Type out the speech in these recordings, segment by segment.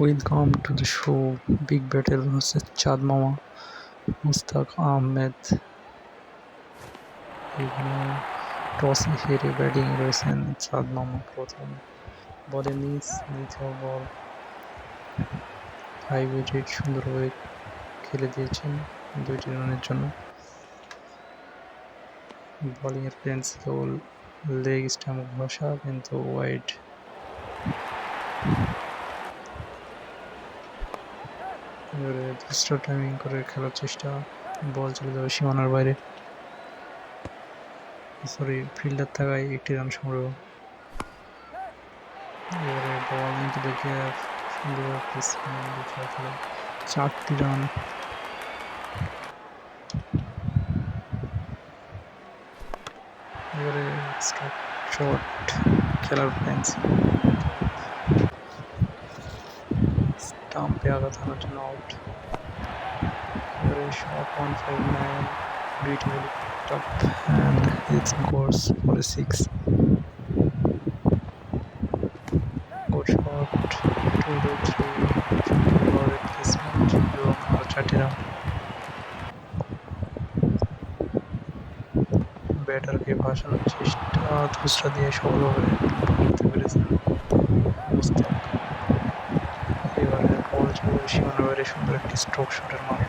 Welcome to the show. Big Battle versus চাঁদ মামা মুস্তাক আহমেদ এখানে টসে হেরে ব্যাটিং রয়েছেন চাঁদ মামা। প্রথম বলে মিস দ্বিতীয় বল 5 উইকেট সুন্দরভাবে খেলে দিয়েছেন 2টি রানের জন্য। বোলিংয়ের প্ল্যান ছিল লেগ স্টাম্প ঘষা, কিন্তু ওয়াইড। এবারে দুসরা টাইমিং করে খেলার চেষ্টা, বল চলে যাবে সীমানার বাইরে, ফিল্ডার থাকায় 1টি রান সংগ্রহ। এবারে বল ইনটু দ্য গ্যাপ, সুন্দর প্লেসমেন্ট, 4টি রান। এবারে স্ট্রাইক শট খেলার প্ল্যান ছিল, স্টাম্পে আঘাত হানার জন্য আউট। এবারে shot 159, beautifully top and it's course for a 6। Good shot 2-3, সুন্দর প্লেসমেন্ট এবং আরও 4টি রান। ব্যাটারকে ভাসানোর চেষ্টা ধুসরা দিয়ে সফলভাবে করতে পেরেছেন মুস্তাক। এবারে বল চলে সীমানার বাইরে, সুন্দর একটি স্ট্রোক শটের মান।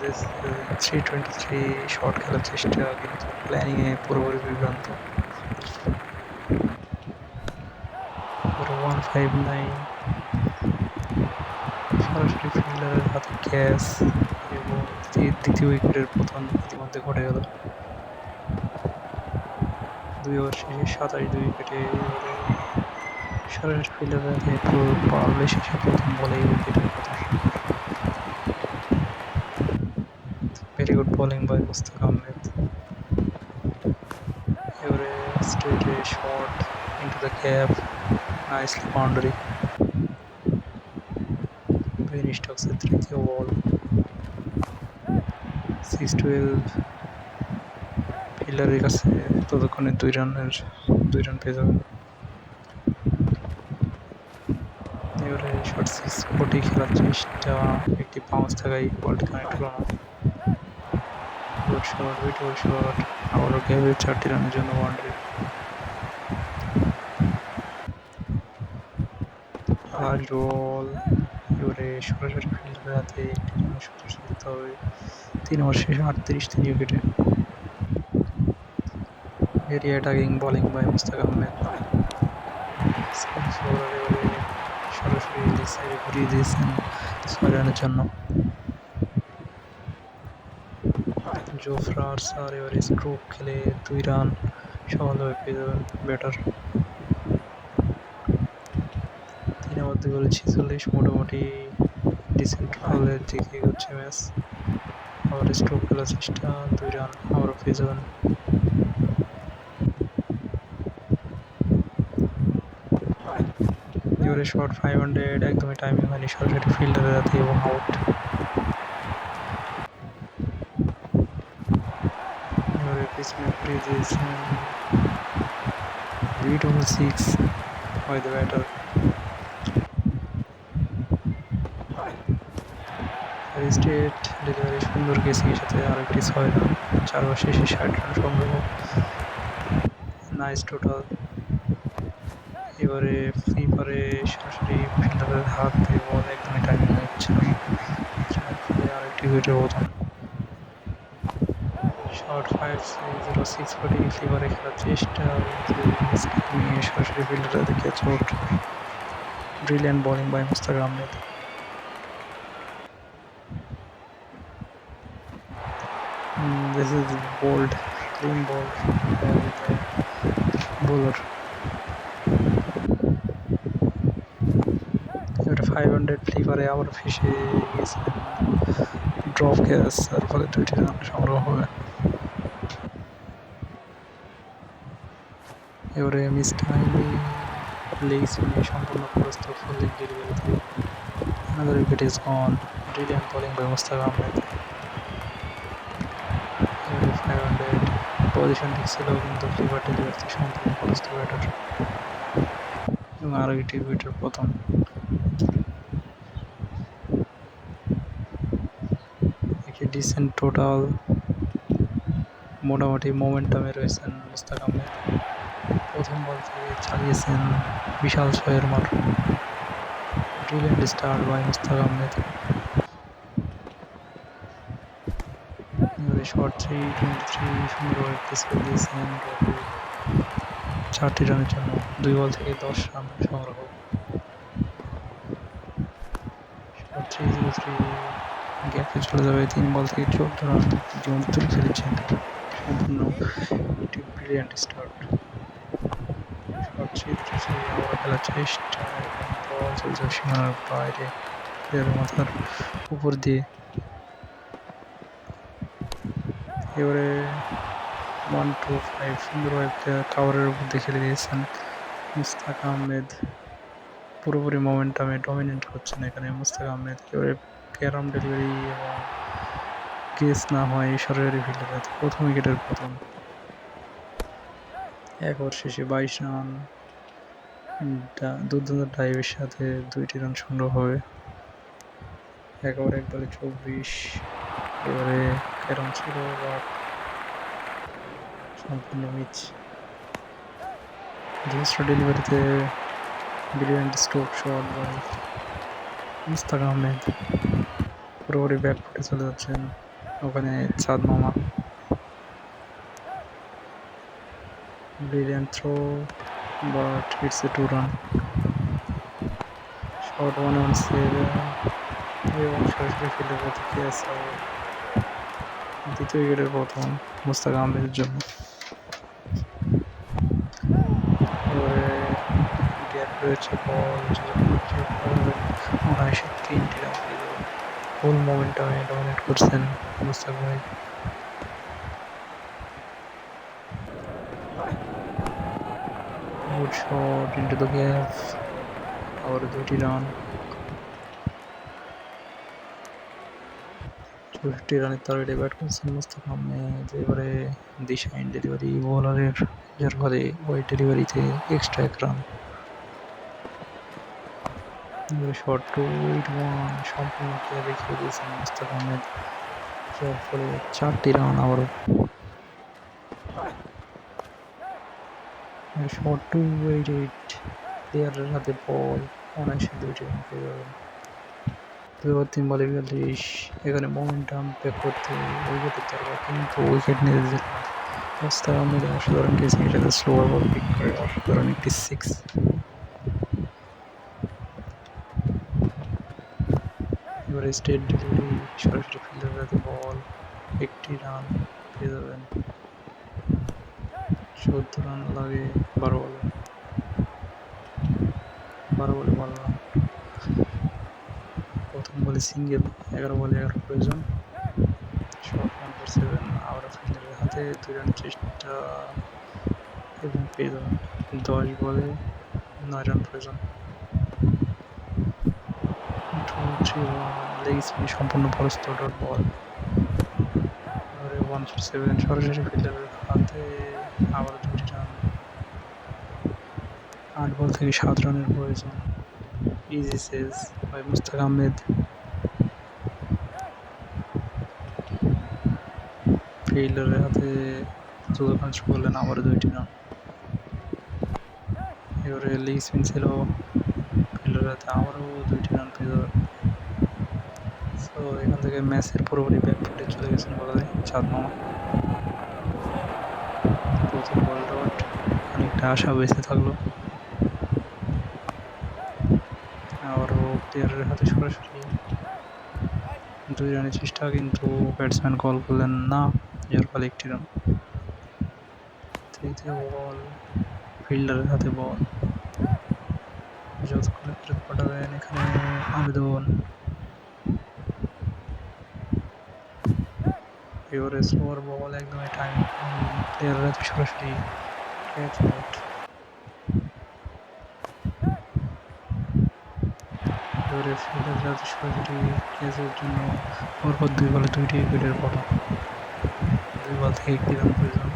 This 323 শট খেলার চেষ্টা, কিন্তু প্ল্যানিংয়ে পুরোপুরি বিভ্রান্ত। 159 সরাসরি ফিল্ডারের হাতে ক্যাচ এবং দ্বিতীয় উইকেটের পতন ইতিমধ্যে ঘটে গেল। 2 ওভার শেষে 27 উইকেটে সরাসরি ফিল্ডারের হাতে পারলে শেষে প্রথম বলেই উইকেটের পতন। Very good bowling by Mushtaq Ahmed. এবারে straight shot into the gap, nicely boundary. Ben স্টোকসের তৃতীয় বল, 6-12। ফিল্ডারের কাছে ততক্ষণে 2 রান পেয়ে যাবেন। এবারে শর্ট 640 খেলার চেষ্টা, একটি বাউন্স থাকায় বলটি কানেক্ট হলো না। গুড শট, বিউটিফুল শট, আবারও গ্যাপে 4টি রানের জন্য বাউন্ডারি। আর বল এবারে সরাসরি ফিল্ডারের হাতে 1টি রানের সুযোগ দিতে হবে। 3 ওভার শেষে 38 3 উইকেটে। Very attacking bowling by Mushtaq Ahmed. এবারে সরাসরি লেগ সাইডে ঘুরিয়ে দিয়েছেন 6 রানের জন্য। জোফরা আরসার এবারে স্ট্রোক খেলে 2 রান সফলভাবে পেয়ে যাবেন ব্যাটার। 3 ওভার 2 বলে 46, মোটামুটি ডিসেন্ট রানের দিকে এগোচ্ছে ম্যাচ। আবার স্ট্রোক খেলার চেষ্টা, 2 রান আবারও পেয়ে যাবেন। এবারে শট 500, একদমই টাইমিং হয়নি, সরাসরি ফিল্ডারের হাতে এবং আউট। এবারে পিছনে ঘুরিয়ে দিয়েছেন, beautiful 6 by the batter. Straight delivery, সুন্দর কেসিংয়ের সাথে আরেকটি 6 রান, 4 ওভার শেষে 60 রান সংগ্রহ। Nice total. এবারে ফ্লিপারে সরাসরি ফিল্ডারের হাত দিয়ে বল, একদমই টাইমিং হচ্ছে না, আরেকটি উইকেটের পতন। শট 5-0-640 ফ্লিপারে খেলার চেষ্টা, নিয়ে সরাসরি ফিল্ডারের হাতে catch out. Brilliant bowling by Mushtaq Ahmed. This is bold, clean ball by the bowler. এবারে 500 ফ্লিপারে আবার ফেসে গিয়েছিলেন, ড্রপ ক্যাচ, তার ফলে 2টি রান সংগ্রহ হবে। এবারে মিস টাইমে লেগ স্পিনে সম্পূর্ণ পরাস্ত ফুল ডেলিভারিতে another wicket is gone. Brilliant bowling by Mushtaq Ahmed. 500 position ঠিক ছিল কিন্তু লিভার ডেলিভারিতে সম্পূর্ণ পরাস্ত ব্যাটার এবং আরও একটি উইকেটের পতন। একটি ডিসেন্ট টোটাল মোটামুটি মোমেন্টামে রয়েছেন মুস্তাক আহমেদ। প্রথম বল থেকে চালিয়েছেন বিশাল ছয়ের মার। Brilliant start by Mushtaq Ahmed. Short 3-23 সুন্দরভাবে প্লেস করে দিয়েছেন রবি 4টি রানের জন্য। 2 বল থেকে 10 রান সংগ্রহ। শর্ট 3-0-3 গ্যাপে চলে যাবে। 3 বল থেকে 14 রান ইতিমধ্যে তুলে ফেলেছেন। সম্পূর্ণ একটি ব্রিলিয়ান্ট স্টার্ট। শর্ট 3-3 আবার খেলার চেষ্টা এবং বল চলে যাবে সীমানার বাইরে প্লেয়ারের মাথার উপর দিয়ে। এবারে 1-2-5 সুন্দরভাবে প্লেয়ার কাভারের উপর দিয়ে খেলে দিয়েছেন মুস্তাক আহমেদ। পুরোপুরি মোমেন্টামে ডমিনেট করছেন এখানে মুস্তাক আহমেদ। এবারে ক্যারাম ডেলিভারি এবং কেস না হয় সরাসরি ফিল্ডার প্রথম উইকেটের পতন। 1 ওভার শেষে 22 রান দুর্দান্ত ড্রাইভের সাথে 2টি রান সংগ্রহ হবে। 1 ওভার 1 বলে 24। এবারে ক্যারাম ছিল বাট সম্পূর্ণ মিস। দুসরা ডেলিভারিতে brilliant stroke shot by Mushtaq Ahmed. পুরোপুরি ব্যাকফুটে চলে যাচ্ছেন ওখানে চাঁদ মামা। Brilliant throw but it's a 2 run. Shot 1-1-7 এবং সরাসরি ফিল্ডের কাছে ক্যাচ আউট। দ্বিতীয় উইকেটের প্রথম মুস্তাক আহমেদের জন্য। এবারে গ্যাপ রয়েছে বল 3টি রান পেয়ে যাবেন। ফুল মোমেন্টামে ডমিনেট করছেন মুস্তাক ভাই। Good shot into the gap. আবার 2টি রান। 64 রানের টার্গেটে ব্যাট করছেন মুস্তাক আহমেদ। এবারে দিশাইন ডেলিভারি বোলারের, যার ফলে ওই ডেলিভারিতে এক্সট্রা 1 রান। এবারে শট 2-8-1 সম্পূর্ণ ক্লিয়ারে খেলে দিয়েছেন মুস্তাক আহমেদ, যার ফলে 4টি রান আবারও। শট 2-8-8 প্লেয়ারের হাতে বল অনায়াসে 2টি রান পেয়ে যাবেন। 2 ওভার 3 বলে 42। এখানে মোমেন্টাম ব্যাক করতে উইকেটের দরকার কিন্তু উইকেট নিতে দিল না মুস্তাক আহমেদ। অসাধারণ কেসিং এর সাথে স্লোয়ার বল পিক করে অসাধারণ একটি 6। এবারে স্ট্রেট ডেলিভারি সরাসরি ফিল্ডারের হাতে বল 1টি রান পেয়ে যাবেন। 14 রান লাগে 12 বলে। 12 বলে 12 রান। প্রথম বলে সিঙ্গেল। 11 বলে 11 প্রয়োজন। শট 1-7 আবার ফিল্ডারের হাতে 2 রান চেষ্টা এবং পেয়ে যাবেন। 10 বলে 9 রান প্রয়োজন। 2-3-1 লেগ স্পিনে সম্পূর্ণ পরাস্ত ডট বল। এবারে 1-7 সরাসরি ফিল্ডারের হাতে আবার 2টি রান। 8 বল থেকে 7 রানের প্রয়োজন। ইজি সেজ বাই মুস্তাক আহমেদ। ফিল্ডারের হাতে যতক্ষণ করলেন আবার 2টি রান। এবারে লেগ স্পিন ছিল ফিল্ডারের হাতে আবারও 2টি রান পেয়ে যাবেন। সো এখান থেকে ম্যাচের পুরোপুরি ব্যাকফুটে চলে গেছেন বলা যায় চাঁদ মামা। প্রথম বল ডট অনেকটা আশা বেঁচে থাকলো। আবারও প্লেয়ারের হাতে সরাসরি 2 রানের চেষ্টা কিন্তু ব্যাটসম্যান কল করলেন না, যার ফলে 1টি রান। তৃতীয় বল ফিল্ডারের হাতে বল যতক্ষণে ফেরত পাঠাবেন এখানে আবেদন। এবারে স্লোয়ার বল একদমই টাইম প্লেয়ারের হাতে সরাসরি ক্যাচ আউট। এবারে ফিল্ডারের হাতে সরাসরি ক্যাচের জন্য পরপর 2 বলে 2টি উইকেটের পতন। 2 বল থেকে 1টি রান প্রয়োজন।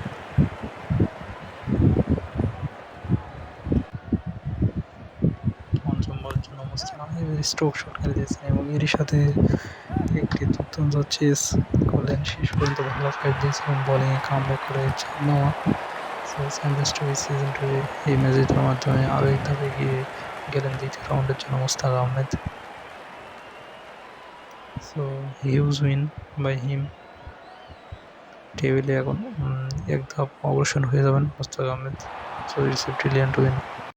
স্ট্রোক শট খেলে দিয়েছেন এবং এরই সাথে একটি দুর্দান্ত চেস করলেন। শেষ পর্যন্ত ভালো ফাইট দিয়েছিলেন, বোলিংয়ে কামব্যাক করে 4 নেওয়া। সো চ্যাম্পিয়ন্স ট্রফি সিজন 2 এই ম্যাচ জেতার মাধ্যমে আরও এক ধাপ এগিয়ে গেলেন দ্বিতীয় রাউন্ডের জন্য Mushtaq Ahmed. So huge win by him. টেবিলে এখন এক ধাপ অগ্রসর হয়ে যাবেন Mushtaq Ahmed. So it's a brilliant win.